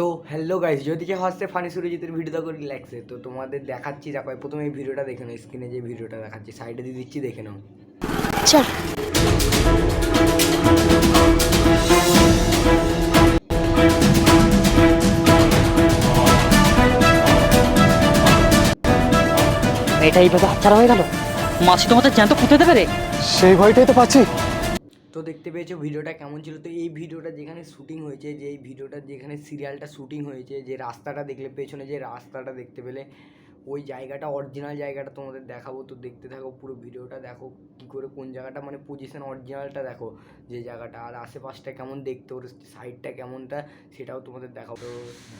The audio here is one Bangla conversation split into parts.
তো হ্যালো গাইস, যদি কে হচ্ছে ফানি সুরজিতের ভিডিও দেখো রিল্যাক্সে। তো তোমাদের দেখাচ্ছি, দেখো প্রথমে এই ভিডিওটা দেখে নাও, স্ক্রিনে যে ভিডিওটা দেখাচ্ছি সাইডে দিয়ে দিচ্ছি, দেখে নাও। চল এটা এইভাবে হাতছাড়া হয়ে গেল। মাসি তোমাদের জ্যান্ত পুঁতে দেবে রে, সেই ভয়টাই তো পাচ্ছি। তো দেখতে পেয়েছো ভিডিওটা কেমন ছিল। তো এই ভিডিওটা যেখানে শ্যুটিং হয়েছে, যে এই ভিডিওটা যেখানে সিরিয়ালটা শ্যুটিং হয়েছে, যে রাস্তাটা দেখলে পেছনে, যে রাস্তাটা দেখতে পেলে, ওই জায়গাটা অরিজিনাল জায়গাটা তোমাদের দেখাবো। তো দেখতে থাকো, পুরো ভিডিওটা দেখো কী করে কোন জায়গাটা মানে পজিশন অরিজিনালটা দেখো, যে জায়গাটা আর আশেপাশটা কেমন দেখতে, ওর সাইডটা কেমনটা সেটাও তোমাদের দেখাবো। তো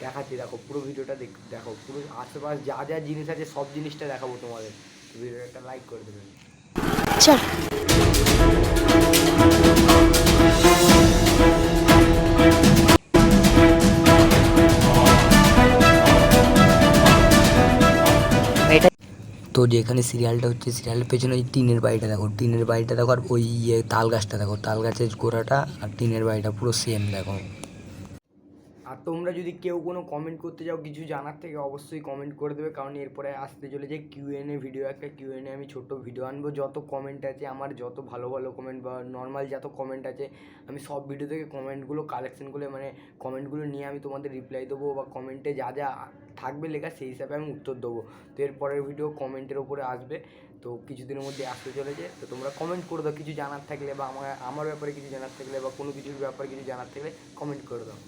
দেখাচ্ছি, দেখো পুরো ভিডিওটা দেখো, পুরো আশেপাশ যা যা জিনিস আছে সব জিনিসটা দেখাবো তোমাদের। ভিডিওটা একটা লাইক করে দেবেন। চল এটা তো যেখানে সিরিয়ালটা হচ্ছে, সিরিয়ালের পেছনে ওই টিনের বাড়িটা দেখো, টিনের বাড়িটা দেখো, আর ওই তাল গাছটা দেখো, তাল গাছের গোড়াটা আর টিনের বাড়িটা পুরো সেম দেখো। আর তোমরা যদি কেউ কোনো কমেন্ট করতে যাও কিছু জানার থেকে, অবশ্যই কমেন্ট করে দেবে, কারণ এরপরে আসতে চলেছে কিউএনএ ভিডিও, একটা কিউএনএ আমি ছোট্ট ভিডিও আনবো। যত কমেন্ট আছে আমার, যত ভালো ভালো কমেন্ট বা নর্মাল যত কমেন্ট আছে, আমি সব ভিডিও থেকে কমেন্টগুলো কালেকশন করে মানে কমেন্টগুলো নিয়ে আমি তোমাদের রিপ্লাই দেবো, বা কমেন্টে যা যা থাকবে লেখা সেই হিসাবে আমি উত্তর দেবো। তো এরপরের ভিডিও কমেন্টের ওপরে আসবে, তো কিছুদিনের মধ্যে আসতে চলেছে। তো তোমরা কমেন্ট করে দাও কিছু জানার থাকলে, বা আমার ব্যাপারে কিছু জানার থাকলে, বা কোনো কিছুর ব্যাপারে কিছু জানার থাকলে কমেন্ট করে দাও।